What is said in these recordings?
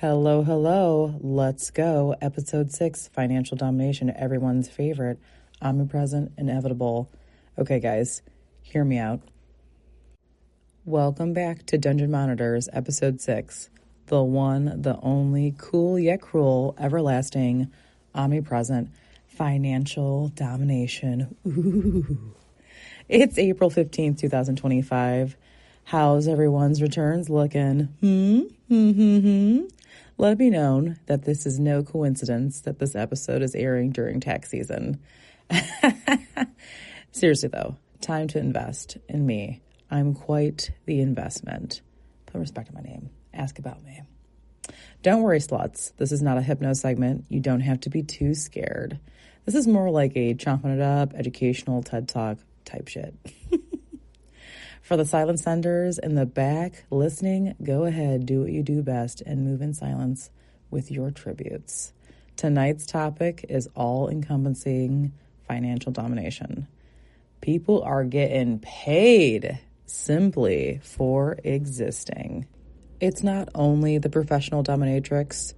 Hello, hello. Let's go. Episode 6, Financial Domination, everyone's favorite, omnipresent, inevitable. Okay, guys, hear me out. Welcome back to Dungeon Monitors, Episode 6, the one, the only, cool yet cruel, everlasting, omnipresent, financial domination. Ooh. It's April 15th, 2025. How's everyone's returns looking? Let it be known that this is no coincidence that this episode is airing during tax season. Seriously, though, time to invest in me. I'm quite the investment. Put respect on my name. Ask about me. Don't worry, sluts. This is not a hypno segment. You don't have to be too scared. This is more like a chomping it up, educational TED Talk type shit. For the silent senders in the back listening, go ahead, do what you do best, and move in silence with your tributes. Tonight's topic is all-encompassing financial domination. People are getting paid simply for existing. It's not only the professional dominatrix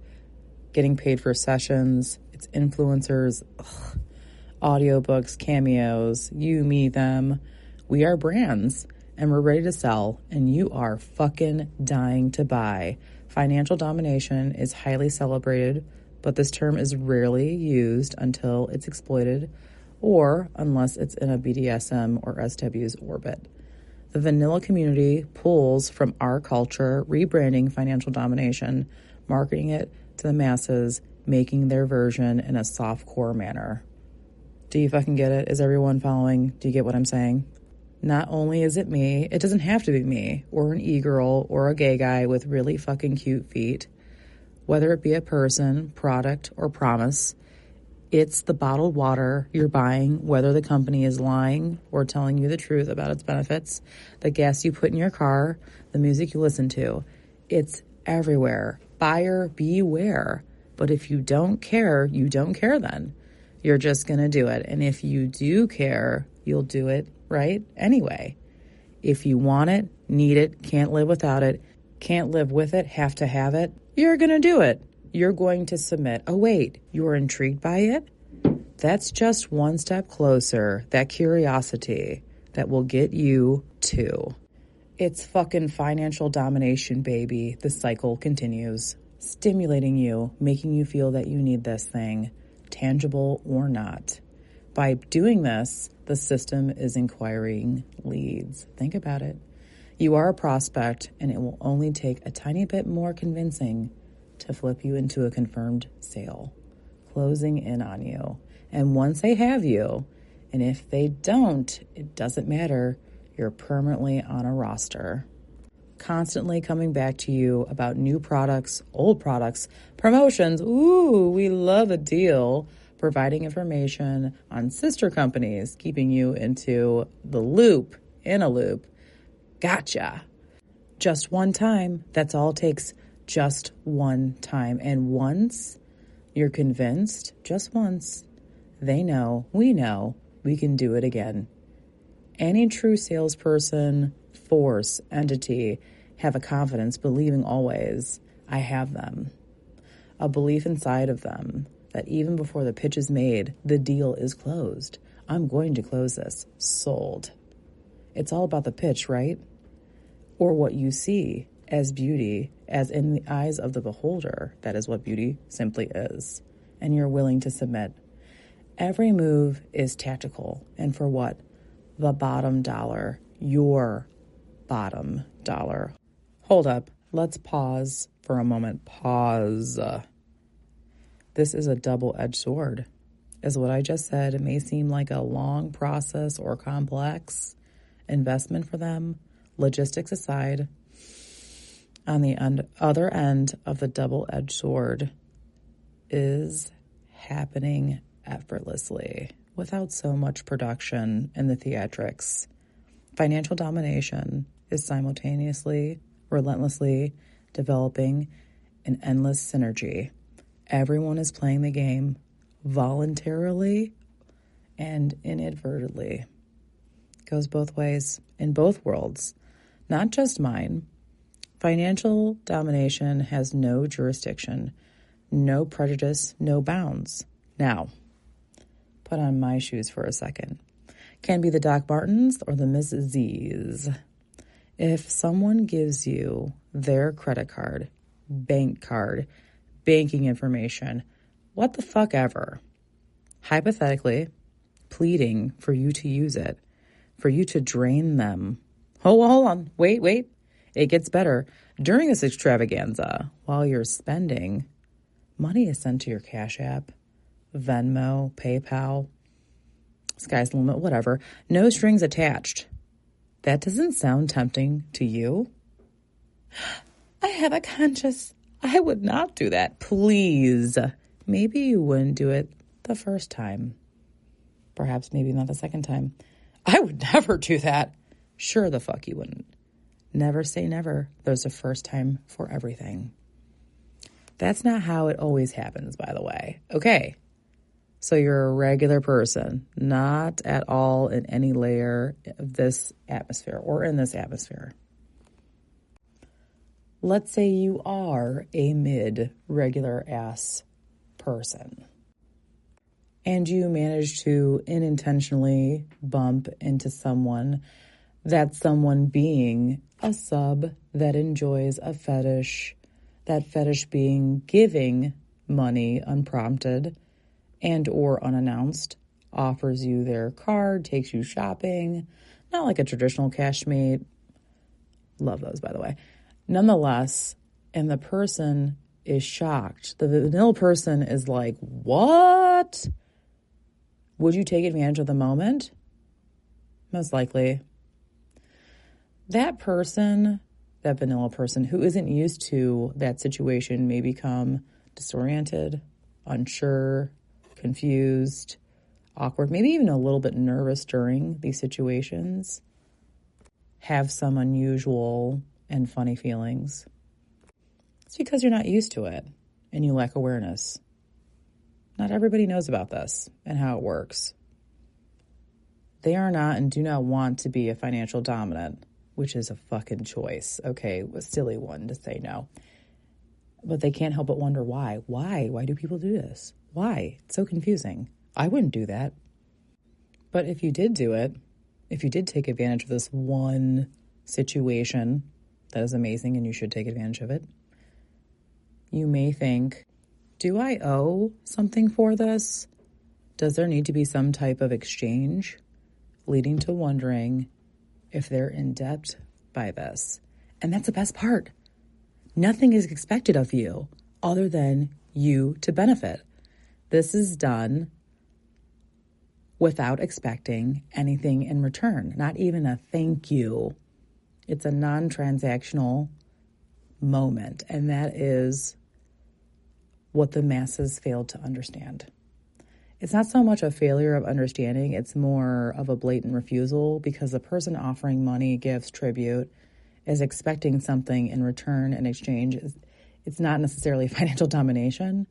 getting paid for sessions, it's influencers, audiobooks, cameos, you, me, them. We are brands. And we're ready to sell, and you are fucking dying to buy. Financial domination is highly celebrated, but this term is rarely used until it's exploited or unless it's in a BDSM or SW's orbit. The vanilla community pulls from our culture, rebranding financial domination, marketing it to the masses, making their version in a softcore manner. Do you fucking get it? Is everyone following? Do you get what I'm saying? Not only is it me, it doesn't have to be me, or an e-girl, or a gay guy with really fucking cute feet. Whether it be a person, product, or promise, it's the bottled water you're buying, whether the company is lying or telling you the truth about its benefits, the gas you put in your car, the music you listen to. It's everywhere. Buyer beware. But if you don't care, you don't care then. You're just going to do it. And if you do care, you'll do it right anyway. If you want it, need it, can't live without it, can't live with it, have to have it, you're going to do it. You're going to submit. Oh, wait, you're intrigued by it? That's just one step closer, that curiosity that will get you to. It's fucking financial domination, baby. The cycle continues, stimulating you, making you feel that you need this thing, tangible or not. By doing this, the system is acquiring leads. Think about it. You are a prospect, and it will only take a tiny bit more convincing to flip you into a confirmed sale, closing in on you. And once they have you, and if they don't, it doesn't matter, you're permanently on a roster. Constantly coming back to you about new products, old products, promotions. Ooh, we love a deal. Providing information on sister companies, keeping you into the loop, in a loop. Gotcha. Just one time. That's all it takes. Just one time. And once you're convinced, just once, they know, we can do it again. Any true salesperson, force, entity, have a confidence, believing always, I have them. A belief inside of them that even before the pitch is made, the deal is closed. I'm going to close this. Sold. It's all about the pitch, right? Or what you see as beauty, as in the eyes of the beholder. That is what beauty simply is. And you're willing to submit. Every move is tactical. And for what? The bottom dollar. Your bottom dollar. Hold up. Let's pause for a moment. Pause. This is a double-edged sword. As what I just said, it may seem like a long process or complex investment for them. Logistics aside, on the other end of the double-edged sword is happening effortlessly without so much production in the theatrics. Financial domination is simultaneously, relentlessly developing an endless synergy. Everyone is playing the game voluntarily and inadvertently. Goes both ways in both worlds, not just mine. Financial domination has no jurisdiction, no prejudice, no bounds. Now, put on my shoes for a second. Can be the Doc Martens or the Miss Z's. If someone gives you their credit card, bank card, banking information, what the fuck ever, hypothetically pleading for you to use it, for you to drain them. Oh, hold on. Wait. It gets better. During this extravaganza, while you're spending, money is sent to your Cash App, Venmo, PayPal, sky's the limit, whatever. No strings attached. That doesn't sound tempting to you? I have a conscience. I would not do that. Please. Maybe you wouldn't do it the first time. Perhaps maybe not the second time. I would never do that. Sure the fuck you wouldn't. Never say never. There's a first time for everything. That's not how it always happens, by the way. Okay. So you're a regular person, not at all in any layer of this atmosphere or in this atmosphere. Let's say you are a mid-regular ass person and you manage to unintentionally bump into someone, that someone being a sub that enjoys a fetish, that fetish being giving money unprompted and or unannounced, offers you their card, takes you shopping, not like a traditional cash mate. Love those, by the way. Nonetheless, and the person is shocked. The vanilla person is like, what? Would you take advantage of the moment? Most likely. That person, that vanilla person who isn't used to that situation may become disoriented, unsure, confused, awkward, maybe even a little bit nervous during these situations, have some unusual and funny feelings. It's because you're not used to it and you lack awareness. Not everybody knows about this and how it works. They are not and do not want to be a financial dominant, which is a fucking choice. Okay, a silly one to say no. But they can't help but wonder why. Why? Why do people do this? Why? It's so confusing. I wouldn't do that. But if you did do it, if you did take advantage of this one situation that is amazing and you should take advantage of it, you may think, do I owe something for this? Does there need to be some type of exchange? Leading to wondering if they're in debt by this. And that's the best part. Nothing is expected of you other than you to benefit. This is done without expecting anything in return, not even a thank you. It's a non-transactional moment, and that is what the masses failed to understand. It's not so much a failure of understanding, it's more of a blatant refusal because the person offering money, gifts, tribute is expecting something in return in exchange. It's not necessarily financial domination.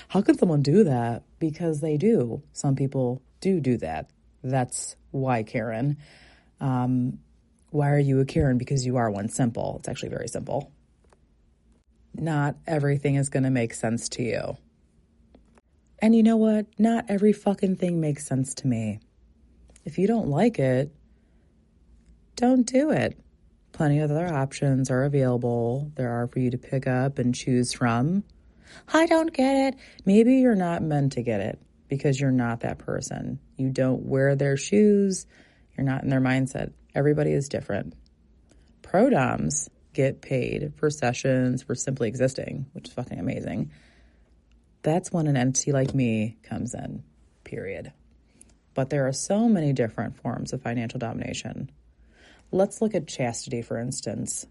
How can someone do that? Because they do. Some people do that. That's why, Karen. Why are you a Karen? Because you are one. Simple. It's actually very simple. Not everything is going to make sense to you. And you know what? Not every fucking thing makes sense to me. If you don't like it, don't do it. Plenty of other options are available. There are for you to pick up and choose from. I don't get it. Maybe you're not meant to get it because you're not that person. You don't wear their shoes. You're not in their mindset. Everybody is different. Pro-doms get paid for sessions for simply existing, which is fucking amazing. That's when an entity like me comes in, period. But there are so many different forms of financial domination. Let's look at chastity, for instance.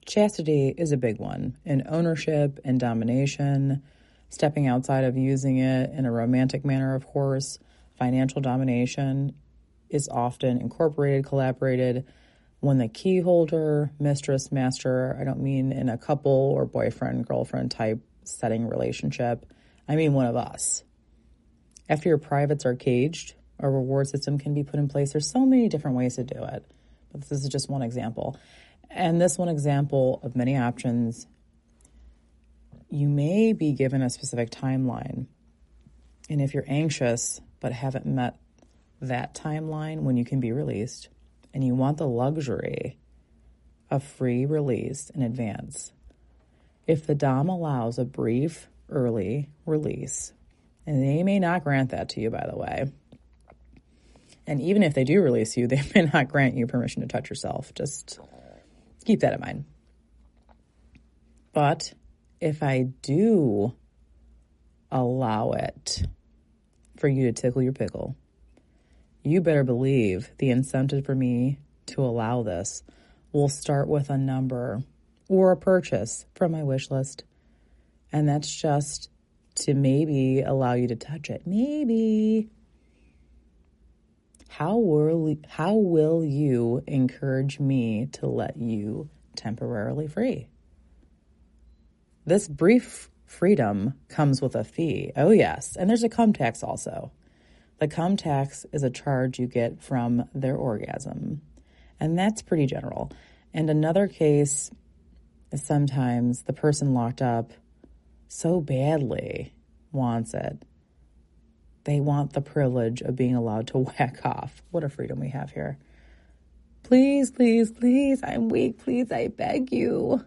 Chastity is a big one in ownership and domination, stepping outside of using it in a romantic manner, of course. Financial domination is often incorporated, collaborated when the key holder, mistress, master, I don't mean in a couple or boyfriend, girlfriend type setting relationship. I mean one of us. After your privates are caged, a reward system can be put in place. There's so many different ways to do it, but this is just one example. And this one example of many options, you may be given a specific timeline. And if you're anxious but haven't met that timeline when you can be released, and you want the luxury of free release in advance, if the Dom allows a brief early release, and they may not grant that to you, by the way, and even if they do release you, they may not grant you permission to touch yourself. Just keep that in mind. But if I do allow it for you to tickle your pickle, you better believe the incentive for me to allow this will start with a number or a purchase from my wish list. And that's just to maybe allow you to touch it. Maybe. How will you encourage me to let you temporarily free? This brief freedom comes with a fee. Oh, yes. And there's a cum tax also. The cum tax is a charge you get from their orgasm. And that's pretty general. And another case is sometimes the person locked up so badly wants it. They want the privilege of being allowed to whack off. What a freedom we have here. Please, please, please, I'm weak. Please, I beg you.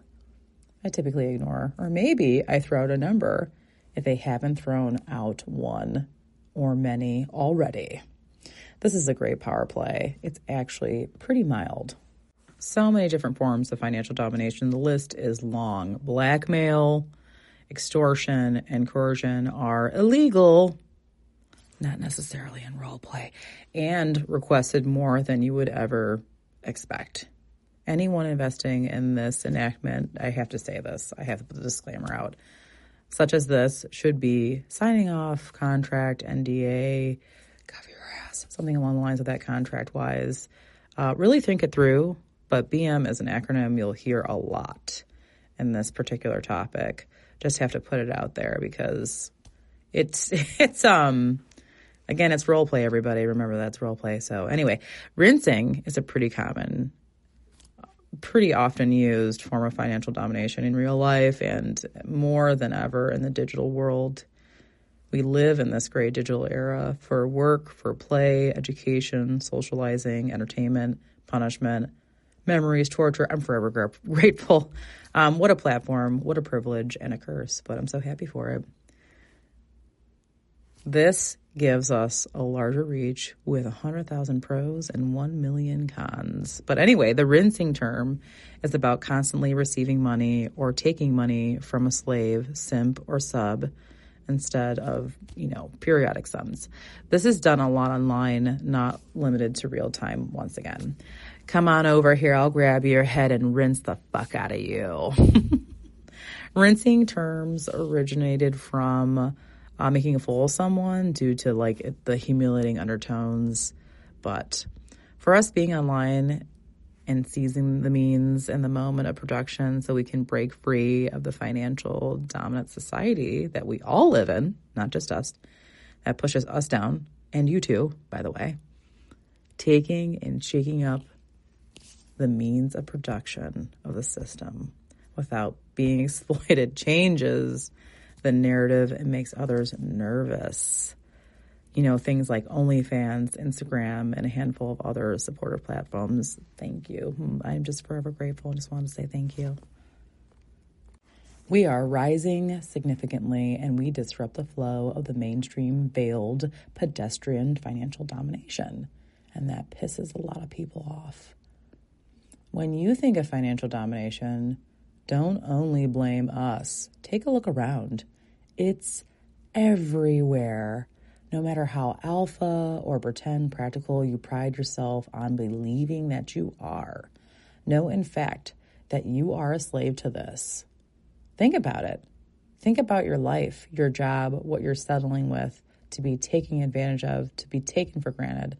I typically ignore. Or maybe I throw out a number if they haven't thrown out one or many already. This is a great power play. It's actually pretty mild. So many different forms of financial domination. The list is long. Blackmail, extortion, and coercion are illegal, not necessarily in role play, and requested more than you would ever expect. Anyone investing in this enactment, I have to say this, I have to put the disclaimer out, such as this should be signing off contract, NDA, cover your ass, something along the lines of that contract-wise. Really think it through, but BM is an acronym you'll hear a lot in this particular topic. Just have to put it out there because it's again, it's role play, everybody. Remember, that's role play. So anyway, rinsing is a pretty common, pretty often used form of financial domination in real life, and more than ever in the digital world. We live in this great digital era for work, for play, education, socializing, entertainment, punishment, memories, torture. I'm forever grateful. What a platform, what a privilege, and a curse, but I'm so happy for it. This gives us a larger reach with 100,000 pros and 1 million cons. But anyway, the rinsing term is about constantly receiving money or taking money from a slave, simp, or sub instead of, periodic sums. This is done a lot online, not limited to real time once again. Come on over here, I'll grab your head and rinse the fuck out of you. Rinsing terms originated from making a fool of someone due to the humiliating undertones. But for us being online and seizing the means and the moment of production so we can break free of the financial dominant society that we all live in, not just us, that pushes us down, and you too, by the way, taking and shaking up the means of production of the system without being exploited changes the narrative and makes others nervous. Things like OnlyFans, Instagram, and a handful of other supportive platforms. Thank you. I'm just forever grateful and just want to say thank you. We are rising significantly, and we disrupt the flow of the mainstream veiled pedestrian financial domination. And that pisses a lot of people off. When you think of financial domination, don't only blame us. Take a look around. It's everywhere. No matter how alpha or pretend practical you pride yourself on believing that you are, know in fact that you are a slave to this. Think about it. Think about your life, your job, what you're settling with, to be taken advantage of, to be taken for granted,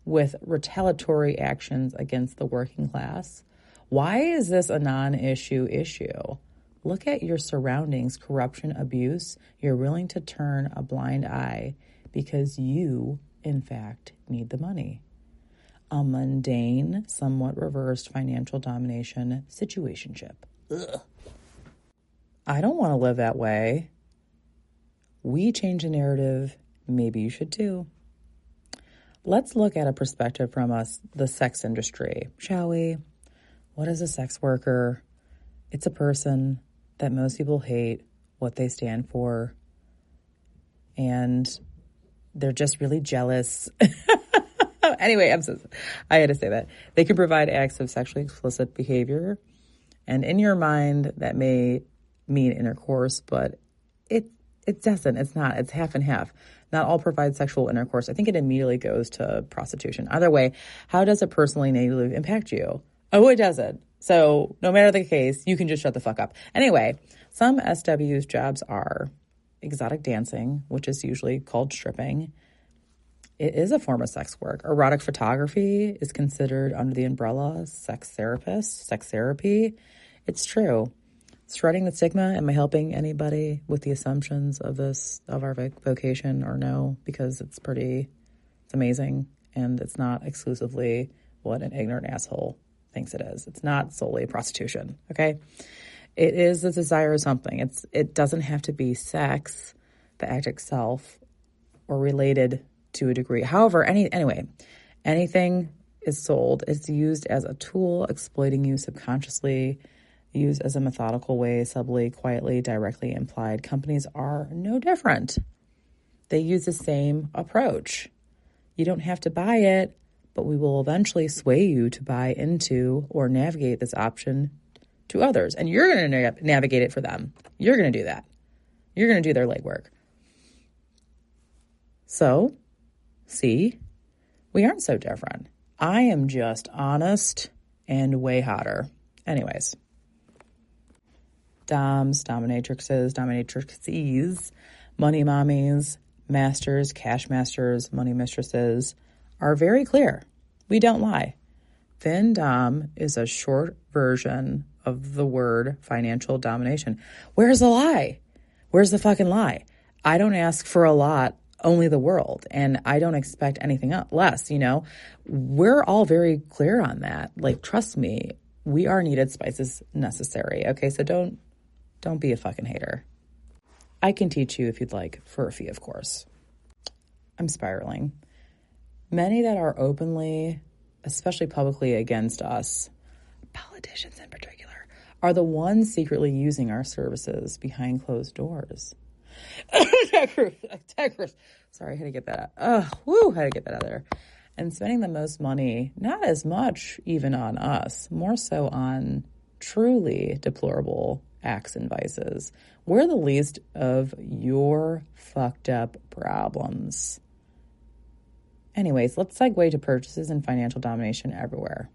with retaliatory actions against the working class. Why is this a non-issue issue? Look at your surroundings, corruption, abuse. You're willing to turn a blind eye because you, in fact, need the money. a mundane, somewhat reversed financial domination situationship. Ugh. I don't want to live that way. We change the narrative. Maybe you should too. Let's look at a perspective from the sex industry, shall we? What is a sex worker? It's a person that most people hate what they stand for, and they're just really jealous. Anyway, I had to say that. They can provide acts of sexually explicit behavior, and in your mind, that may mean intercourse, but it doesn't. It's not. It's half and half. Not all provide sexual intercourse. I think it immediately goes to prostitution. Either way, how does it personally negatively impact you? Oh, it doesn't. So no matter the case, you can just shut the fuck up. Anyway, some SW's jobs are exotic dancing, which is usually called stripping. It is a form of sex work. Erotic photography is considered under the umbrella sex therapy. It's true. Shredding the stigma. Am I helping anybody with the assumptions of our vocation, or no? Because it's amazing, and it's not exclusively what an ignorant asshole thinks it is. It's not solely prostitution, okay? It is the desire of something. It doesn't have to be sex, the act itself, or related to a degree. However, anything is sold. It's used as a tool, exploiting you subconsciously, used as a methodical way, subtly, quietly, directly implied. Companies are no different. They use the same approach. You don't have to buy it, but we will eventually sway you to buy into or navigate this option to others. And you're going to navigate it for them. You're going to do that. You're going to do their legwork. So, see, we aren't so different. I am just honest and way hotter. Anyways. Doms, dominatrixes, money mommies, masters, cash masters, money mistresses are very clear. We don't lie. Fin dom is a short version of the word financial domination. Where's the lie? Where's the fucking lie? I don't ask for a lot, only the world. And I don't expect anything less, We're all very clear on that. Like, trust me, we are needed spices necessary. Okay, so don't be a fucking hater. I can teach you if you'd like, for a fee, of course. I'm spiraling. Many that are openly, especially publicly, against us, politicians in particular, are the ones secretly using our services behind closed doors. Sorry, I had to get that out. Had to get that out there. And spending the most money, not as much even on us, more so on truly deplorable acts and vices. We're the least of your fucked up problems. Anyways, let's segue to purchases and financial domination everywhere.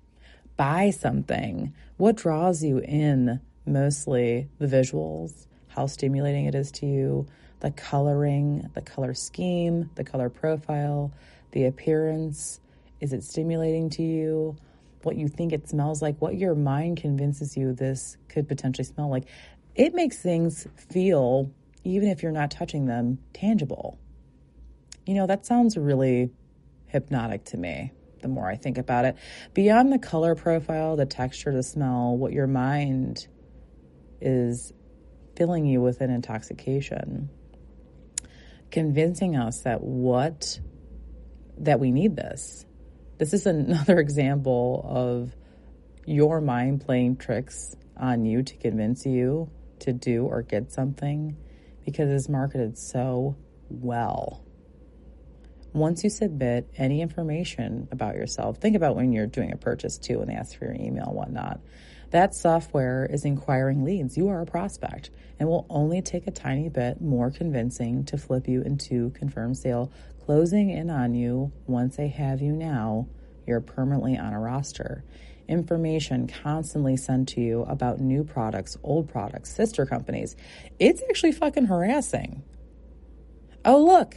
Buy something. What draws you in? Mostly the visuals, how stimulating it is to you, the coloring, the color scheme, the color profile, the appearance. Is it stimulating to you? What you think it smells like, what your mind convinces you this could potentially smell like. It makes things feel, even if you're not touching them, tangible. That sounds really hypnotic to me, the more I think about it. Beyond the color profile, the texture, the smell, what your mind is filling you with an intoxication, convincing us that we need this. This is another example of your mind playing tricks on you to convince you to do or get something because it's marketed so well. Once you submit any information about yourself, think about when you're doing a purchase too, when they ask for your email and whatnot. That software is inquiring leads. You are a prospect and will only take a tiny bit more convincing to flip you into confirmed sale, closing in on you. Once they have you now, you're permanently on a roster. Information constantly sent to you about new products, old products, sister companies. It's actually fucking harassing. Oh, look,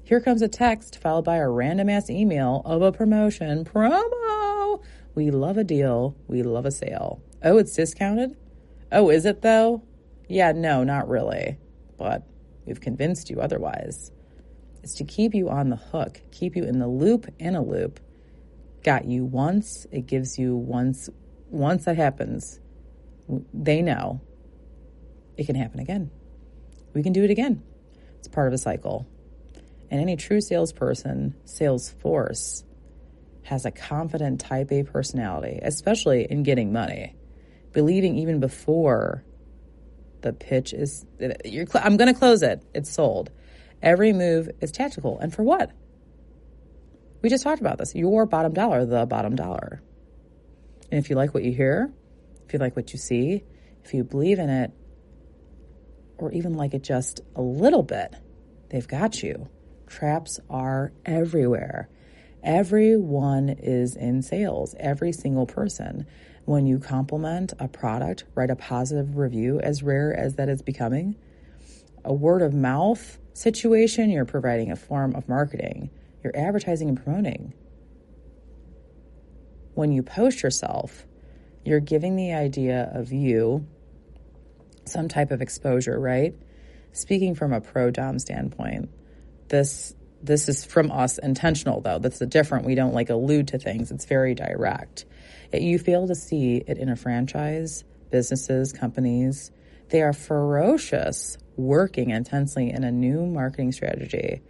here comes a text followed by a random ass email of a promotion. Promo! We love a deal. We love a sale. Oh, it's discounted? Oh, is it though? Yeah, no, not really. But we've convinced you otherwise. It's to keep you on the hook, keep you in the loop, got you once, it gives you once that happens, they know it can happen again. We can do it again. It's part of a cycle. And any true salesperson, sales force, has a confident type A personality, especially in getting money, believing even before the pitch is, I'm going to close it. It's sold. Every move is tactical. And for what? We just talked about this. Your bottom dollar, the bottom dollar. And if you like what you hear, if you like what you see, if you believe in it, or even like it just a little bit, they've got you. Traps are everywhere. Everyone is in sales, every single person. When you compliment a product, write a positive review, as rare as that is becoming, a word of mouth situation, you're providing a form of marketing. You're advertising and promoting. When you post yourself, you're giving the idea of you some type of exposure, right? Speaking from a pro-dom standpoint, this is from us intentional, though. That's the different. We don't like allude to things. It's very direct. You fail to see it in a franchise, businesses, companies. They are ferocious, working intensely in a new marketing strategy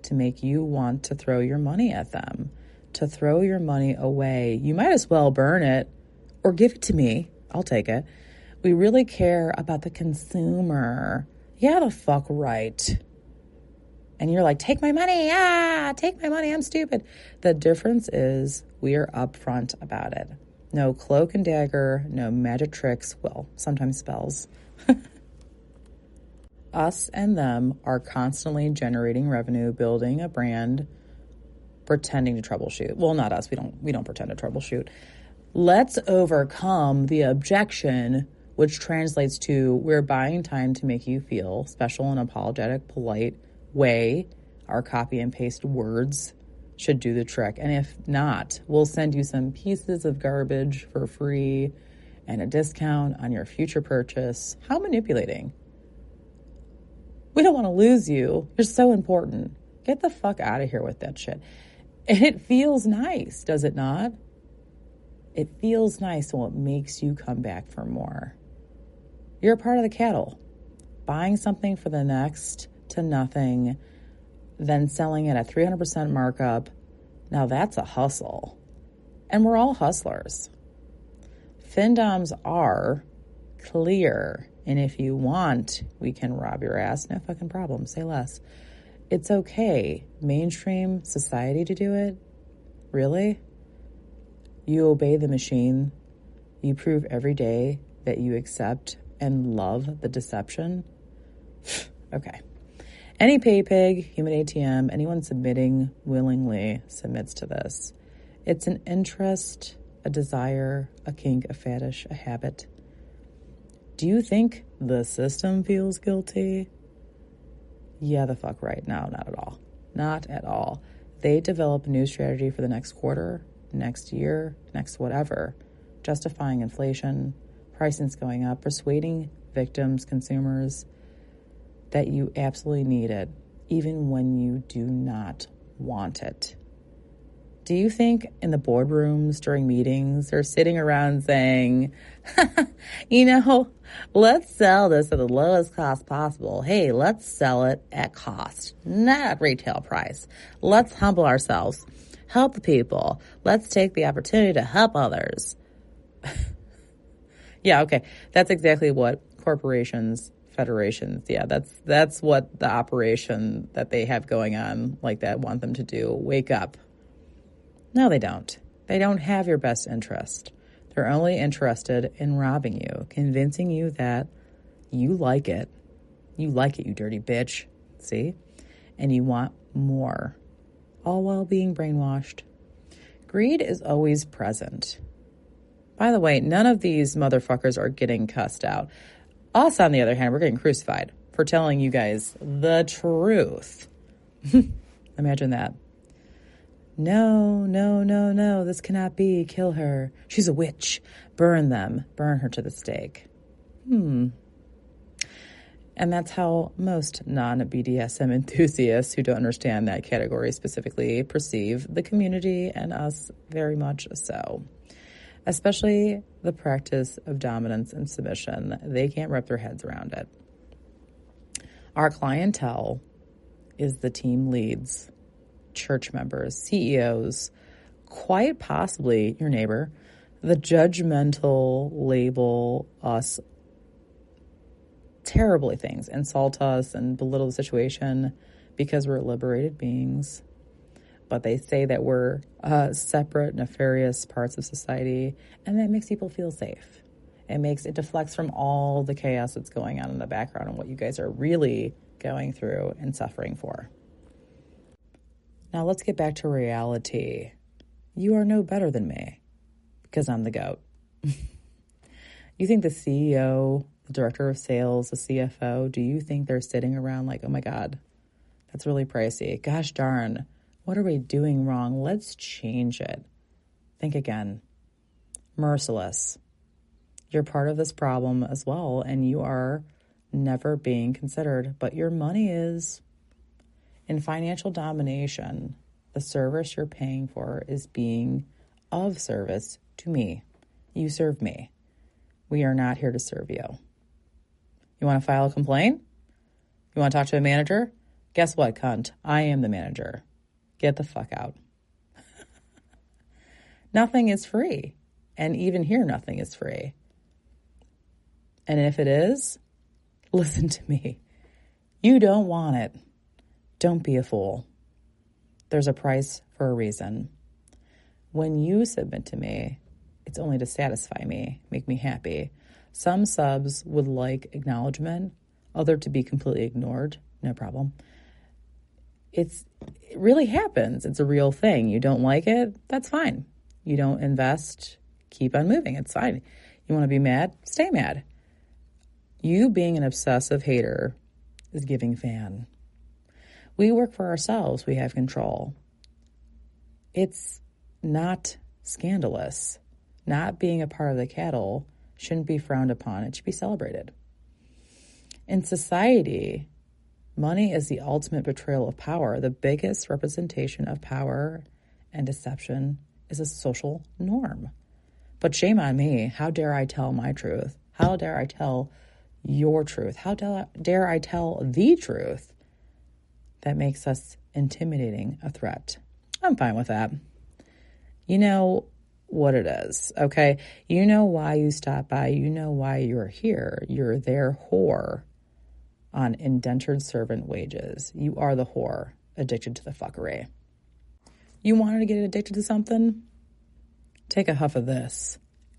to make you want to throw your money at them, to throw your money away. You might as well burn it or give it to me. I'll take it. We really care about the consumer. Yeah, the fuck right. And you're like, take my money. Take my money. I'm stupid. The difference is we are upfront about it. No cloak and dagger, no magic tricks. Well, sometimes spells. Us and them are constantly generating revenue, building a brand, pretending to troubleshoot. Well, not us. We don't pretend to troubleshoot. Let's overcome the objection, which translates to we're buying time to make you feel special and apologetic, polite way. Our copy and paste words should do the trick. And if not, we'll send you some pieces of garbage for free and a discount on your future purchase. How manipulating. We don't want to lose you. You're so important. Get the fuck out of here with that shit. And it feels nice, does it not? It feels nice, so it makes you come back for more. You're a part of the cattle. Buying something for the next to nothing, then selling it at 300% markup. Now that's a hustle. And we're all hustlers. Findoms are clear. And if you want, we can rob your ass. No fucking problem. Say less. It's okay. Mainstream society to do it? Really? You obey the machine. You prove every day that you accept and love the deception. Okay. Any pay pig, human ATM, anyone submitting willingly submits to this. It's an interest, a desire, a kink, a fetish, a habit. Do you think the system feels guilty? Yeah, the fuck right. No, not at all. Not at all. They develop a new strategy for the next quarter, next year, next whatever, justifying inflation, pricing's going up, persuading victims, consumers, that you absolutely need it, even when you do not want it. Do you think in the boardrooms during meetings they're sitting around saying, let's sell this at the lowest cost possible. Hey, let's sell it at cost, not at retail price. Let's humble ourselves. Help the people. Let's take the opportunity to help others. Yeah, okay. That's exactly what corporations, federations, that's what the operation that they have going on like that want them to do. Wake up. No, they don't. They don't have your best interest. They're only interested in robbing you, convincing you that you like it. You like it, you dirty bitch. See? And you want more, all while being brainwashed. Greed is always present. By the way, none of these motherfuckers are getting cussed out. Us, on the other hand, we're getting crucified for telling you guys the truth. Imagine that. No, this cannot be. Kill her. She's a witch. Burn them. Burn her to the stake. And that's how most non-BDSM enthusiasts who don't understand that category specifically perceive the community and us very much so. Especially the practice of dominance and submission. They can't wrap their heads around it. Our clientele is the team leads, church members, CEOs, quite possibly your neighbor, the judgmental label us terribly things, insult us and belittle the situation because we're liberated beings. But they say that we're separate, nefarious parts of society, and that makes people feel safe. It deflects from all the chaos that's going on in the background and what you guys are really going through and suffering for. Now let's get back to reality. You are no better than me because I'm the GOAT. You think the CEO, the director of sales, the CFO, do you think they're sitting around like, oh my God, that's really pricey. Gosh darn, what are we doing wrong? Let's change it. Think again. Merciless. You're part of this problem as well, and you are never being considered, but your money is. In financial domination, the service you're paying for is being of service to me. You serve me. We are not here to serve you. You want to file a complaint? You want to talk to a manager? Guess what, cunt? I am the manager. Get the fuck out. Nothing is free. And even here, nothing is free. And if it is, listen to me. You don't want it. Don't be a fool. There's a price for a reason. When you submit to me, it's only to satisfy me, make me happy. Some subs would like acknowledgement, other to be completely ignored. No problem. It really happens. It's a real thing. You don't like it? That's fine. You don't invest? Keep on moving. It's fine. You want to be mad? Stay mad. You being an obsessive hater is giving fan. We work for ourselves. We have control. It's not scandalous. Not being a part of the cattle shouldn't be frowned upon. It should be celebrated. In society, money is the ultimate betrayal of power. The biggest representation of power and deception is a social norm. But shame on me. How dare I tell my truth? How dare I tell your truth? How dare I tell the truth that makes us intimidating, a threat? I'm fine with that. You know what it is, okay? You know why you stopped by. You know why you're here. You're their whore on indentured servant wages. You are the whore addicted to the fuckery. You wanted to get addicted to something? Take a huff of this.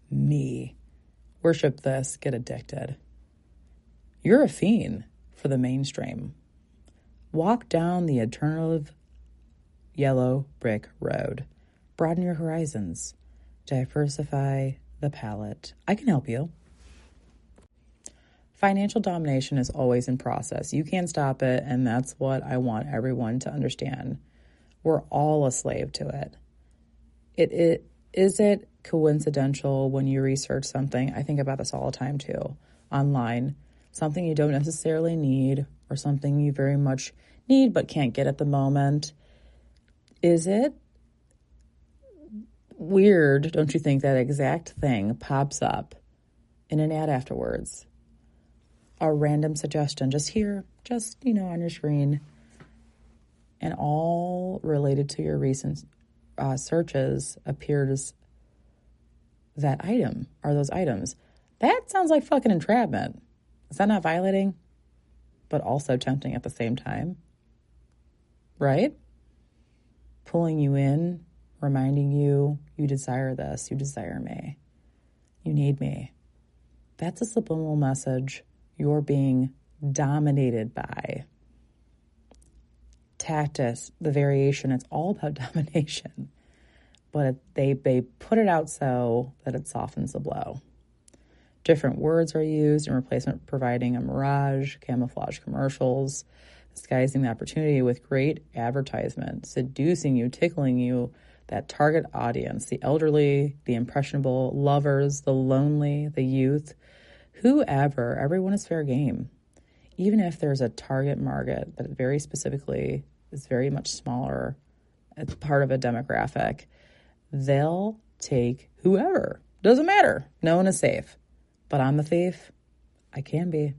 Me. Worship this. Get addicted. You're a fiend for the mainstream. Walk down the alternative yellow brick road. Broaden your horizons. Diversify the palette. I can help you. Financial domination is always in process. You can't stop it, and that's what I want everyone to understand. We're all a slave to it. Is it coincidental when you research something? I think about this all the time too. Online, something you don't necessarily need or something you very much need but can't get at the moment. Is it weird, don't you think, that exact thing pops up in an ad afterwards? A random suggestion just here, on your screen, and all related to your recent searches appears that item or those items. That sounds like fucking entrapment. Is that not violating, but also tempting at the same time? Right? Pulling you in, reminding you desire this, you desire me, you need me. That's a subliminal message you're being dominated by. Tactus, the variation, it's all about domination. But they put it out so that it softens the blow. Different words are used in replacement, providing a mirage, camouflage commercials, disguising the opportunity with great advertisement, seducing you, tickling you, that target audience, the elderly, the impressionable, lovers, the lonely, the youth, whoever, everyone is fair game. even if there's a target market that very specifically is very much smaller, it's part of a demographic, they'll take whoever. Doesn't matter. No one is safe. But I'm a thief. I can be.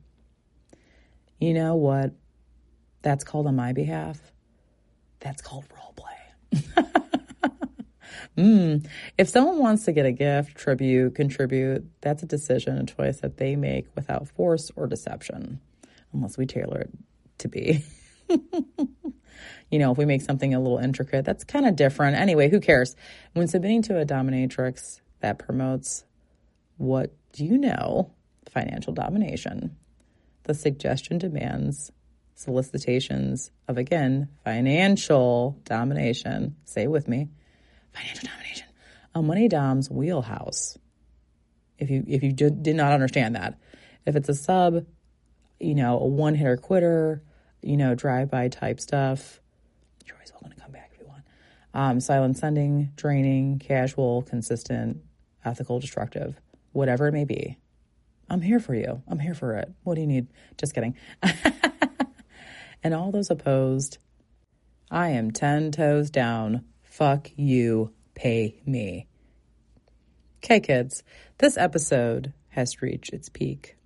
You know what that's called on my behalf? That's called role play. If someone wants to get a gift, tribute, contribute, that's a decision, a choice that they make without force or deception, unless we tailor it to be. If we make something a little intricate, that's kind of different. Anyway, who cares? When submitting to a dominatrix that promotes what you know, financial domination, the suggestion demands solicitations of, again, financial domination. Say it with me. Financial domination. A money dom's wheelhouse. If you did not understand that. If it's a sub, a one-hitter quitter, drive-by type stuff, you're always welcome to come back if you want. Silent sending, draining, casual, consistent, ethical, destructive, whatever it may be. I'm here for you. I'm here for it. What do you need? Just kidding. And all those opposed, I am 10 toes down. Fuck you. Pay me. Okay, kids. This episode has reached its peak.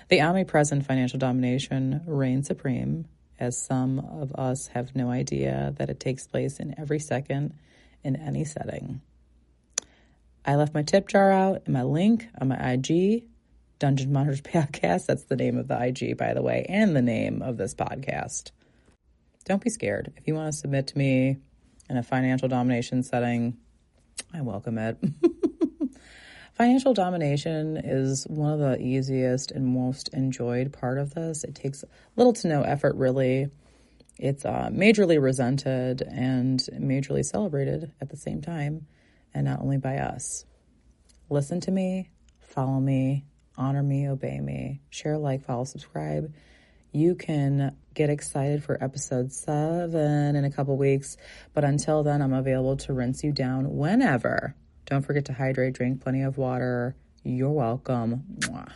The omnipresent financial domination reigns supreme, as some of us have no idea that it takes place in every second, in any setting. I left my tip jar out and my link on my IG, Dungeon Monsters Podcast. That's the name of the IG, by the way, and the name of this podcast. Don't be scared. If you want to submit to me in a financial domination setting, I welcome it. Financial domination is one of the easiest and most enjoyed part of this. It takes little to no effort, really. It's majorly resented and majorly celebrated at the same time, and not only by us. Listen to me, follow me, honor me, obey me, share, like, follow, subscribe. You can get excited for episode 7 in a couple weeks, but until then, I'm available to rinse you down whenever. Don't forget to hydrate, drink plenty of water. You're welcome. Mwah.